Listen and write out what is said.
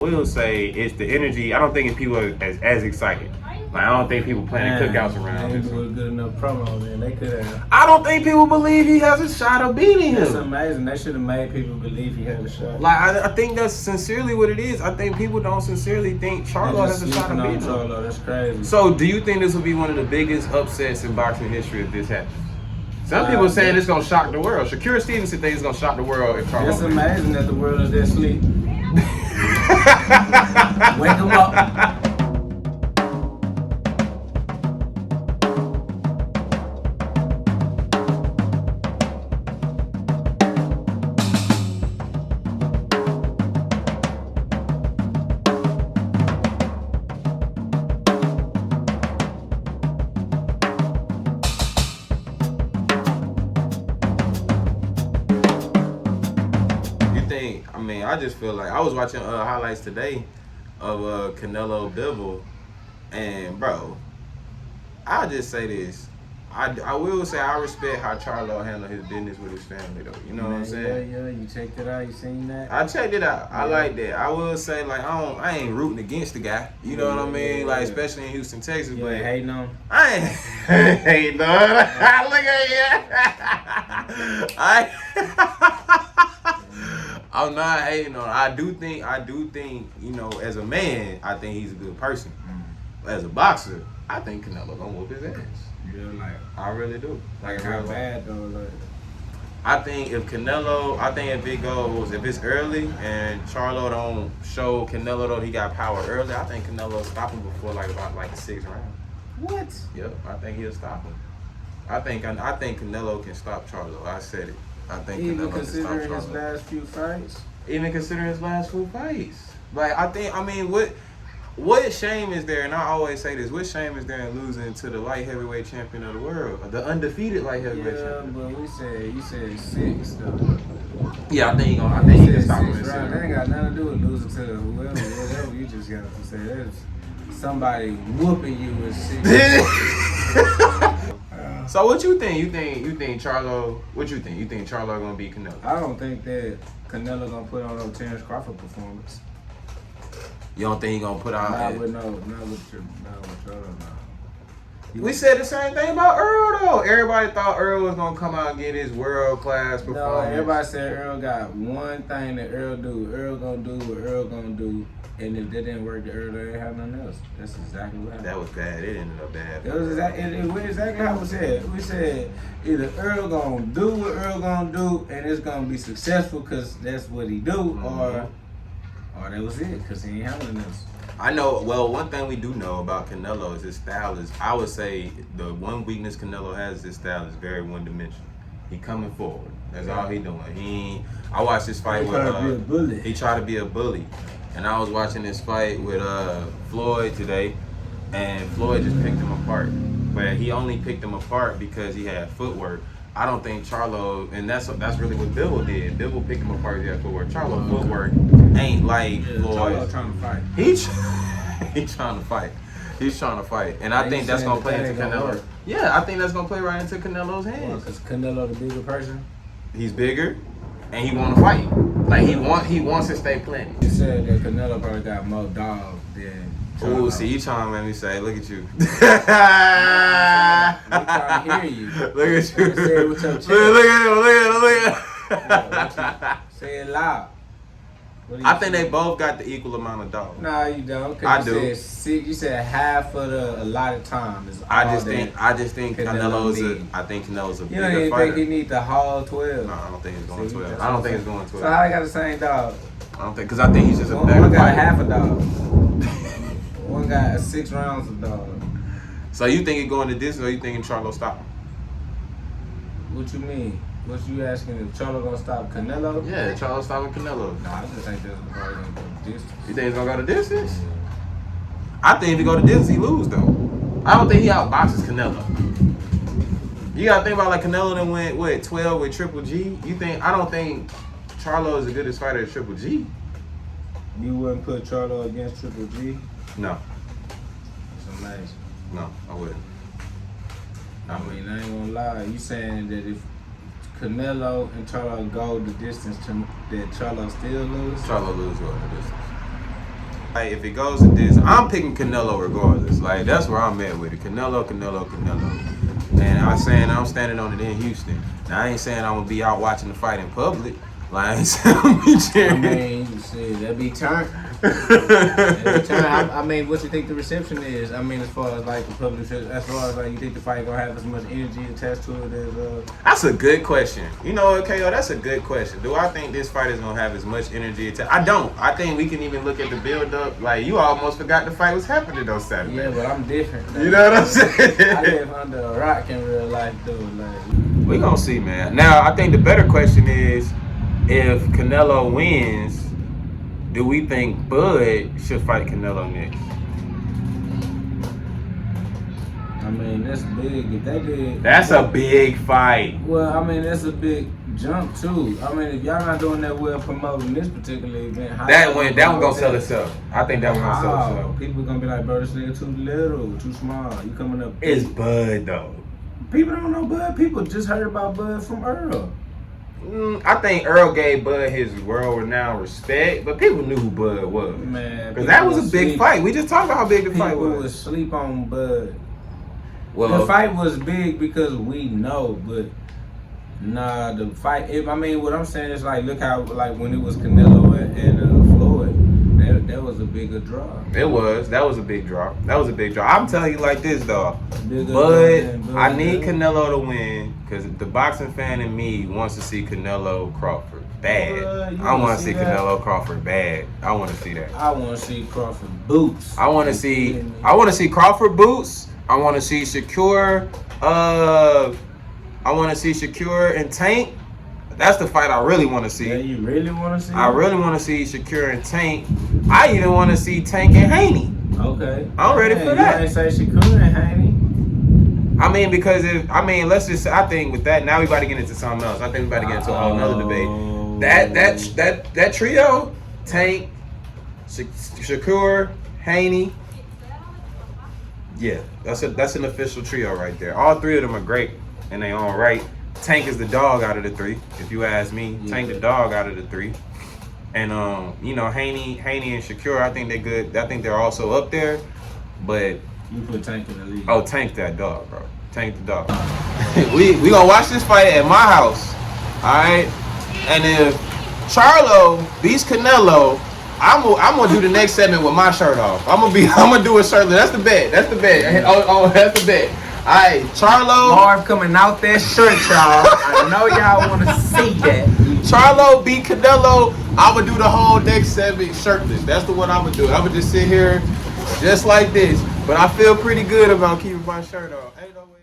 will say it's the energy. I don't think people are as excited. Like, I don't think people planning cookouts around They this. do a good enough promo, man. They could have. I don't think people believe he has a shot of beating That's him. amazing. They should have made people believe he had a shot. Like, I think that's sincerely what it is. I think people don't sincerely think Charlo has a shot of beating him. Charlo, that's crazy. So, do you think this will be one of the biggest upsets in boxing history if this happens? Some people are saying it's gonna shock the world. Shakur Stevenson thinks it's gonna shock the world if Charlo. It's amazing that the world is that sleep. Wake them up. I just feel like I was watching highlights today of Canelo Bivol, and bro, I'll just say this. I will say I respect how Charlo handled his business with his family though. You know what I'm saying? Yeah, you checked it out, you seen that? I checked it out. I like that. I will say like I ain't rooting against the guy. You know what I mean? Like especially in Houston, Texas. You but ain't hating on him? I ain't hating on him. Look at you. I'm not hating on him. I do think, you know, as a man, I think he's a good person. As a boxer, I think Canelo gonna whoop his ass. Yeah, like I really do. like how bad though? Like I think if it goes, if it's early and Charlo don't show Canelo though he got power early, I think Canelo stop him before about the 6th round. what? Yep, I think he'll stop him. I think Canelo can stop Charlo. I said it. I think Even Canelo can stop considering his Charlo. last few fights? Even considering his last 4 fights. Like what shame is there? And I always say this: what shame is there in losing to the light heavyweight champion of the world, the undefeated light heavyweight champion? But you said 6 though. Yeah, I think he can stop him. That ain't got nothing to do with losing to whoever. You just got to say that's somebody whooping you with 6. So what you think? You think Charlo? What you think? You think Charlo gonna beat Canelo? I don't think that Canelo gonna put on no Terrence Crawford performance. You don't think he gonna put out? Not with Charlo. No. We said the same thing about Earl though. Everybody thought Earl was gonna come out and get his world class performance. No, everybody said Earl got one thing that Earl do. Earl gonna do what Earl gonna do. And if that didn't work, Earl ain't have nothing else. That's exactly what happened. That was bad. It ended up bad. It was exactly how we said. We said either Earl gonna do what Earl gonna do, and it's gonna be successful because that's what he do, or that was it because he ain't having nothing else. I know. Well, one thing we do know about Canelo is his style is. I would say the one weakness Canelo has is his style is very one-dimensional. He coming forward. That's all he doing. I watched this fight with. He tried to be a bully. And I was watching this fight with Floyd today, and Floyd just picked him apart. But he only picked him apart because he had footwork. I don't think Charlo, and that's really what Bivol did. Bivol picked him apart. He had footwork. Charlo footwork ain't like Floyd. Charlo trying to fight. He's trying to fight. He's trying to fight, and I think that's gonna play into Canelo. Yeah, I think that's gonna play right into Canelo's hands. Because Canelo the bigger person. He's bigger, and he want to fight. Like he wants to stay plenty. You said that Canelo probably got more dog than Charlo. Ooh, see, you trying to make me say, look at you. I'm trying to hear you. Look at you. Say it with your chest. Look at him. Say it loud. I think they both got the equal amount of dog. Nah, you don't. I do. You said half of the allotted time is I just think Canelo's a bigger fighter. You don't even think he need the whole 12? No, I don't think it's going 12. I don't think it's going 12. So how they got the same dog? I don't think, because I think he's just a better One got fighter. half a dog. One got 6 rounds of dog. So you think it's going to distance, or you thinking Charlo stop him? What you mean? What you asking if Charlo gonna stop Canelo? Yeah, Charlo stopping Canelo. Nah, I just think that's probably gonna go the distance. You think he's gonna go to distance? I think if he go to distance, he lose though. I don't think he outboxes Canelo. You gotta think about like Canelo then went 12 with Triple G. I don't think Charlo is the goodest fighter at Triple G. You wouldn't put Charlo against Triple G? No. It's amazing. No, I wouldn't. I mean, I ain't gonna lie. You saying that if Canelo and Charlo go the distance, that Charlo still lose? Charlo lose the distance. Like, if it goes to this, I'm picking Canelo regardless. Like, that's where I'm at with it. Canelo. And I'm standing on it in Houston. Now, I ain't saying I'm gonna be out watching the fight in public. Like, I ain't saying I'm gonna be cheering. I mean, shit, that be turned. I mean, what you think the reception is? I mean, as far as like the public, as far as like you think the fight gonna have as much energy attached to it as That's a good question. You know what, KO? That's a good question. Do I think this fight is gonna have as much energy attached? I don't. I think we can even look at the build up. Like, you almost forgot the fight was happening on Saturday. Yeah, but I'm different. You know what I'm saying? I live under a rock in real life, dude. Like, We gonna see, man. Now, I think the better question is, if Canelo wins, do we think Bud should fight Canelo next? I mean, that's big. If they did, That's a big fight. well, I mean, that's a big jump too. I mean, if y'all not doing that well promoting this particular event, how That one gonna sell itself. I think that one gonna sell Wow. itself. People gonna be like, bro, this nigga too little, too small. You coming up? It's Bud though. People don't know Bud. People just heard about Bud from Earl. I think Earl gave Bud his world-renowned respect, but people knew who Bud was. Man, Because that was a big fight. We just talked about how big the fight People was. would sleep on Bud. Well, The fight was big because we know, but nah, the fight. I mean, what I'm saying is like, look how like when it was Canelo and Floyd, that was a bigger draw. it was. That was a big draw. I'm telling you like this, though. Bigger But draw I than need Bud. Canelo to win because the boxing fan in me wants to see Canelo Crawford bad. You I want wanna to see that? Canelo Crawford bad. I want to see that. I want to see Crawford boots. I want to see Crawford boots. I want to see Shakur. I want to see Shakur and Tank. That's the fight I really want to see. Yeah, you really want to see? I really want to see Shakur and Tank. I even want to see Tank and Haney. Okay. I'm ready for that. You ain't say Shakur and Haney. I mean, because let's just say, I think with that, now we about to get into something else. I think we about to get into a whole nother debate. That trio, Tank, Shakur, Haney. Yeah, that's an official trio right there. All three of them are great in their own right. Tank is the dog out of the three, if you ask me. Yeah. Tank the dog out of the three. And Haney and Shakur, I think they're good. I think they're also up there. But You put Tank in the league. oh, Tank that dog, bro. Tank the dog. we gonna watch this fight at my house. Alright? And if Charlo beats Canelo, I'm gonna do the next segment with my shirt off. I'm gonna do a shirtless. That's the bet. That's the bet. Oh, that's the bet. Alright, Charlo. Marv coming out that shirt, y'all. I know y'all want to see that. Charlo beat Canelo. I'm gonna do the whole next segment shirtless. That's the one I'm gonna do. I'm gonna just sit here just like this. But I feel pretty good about keeping my shirt on. Ain't no way.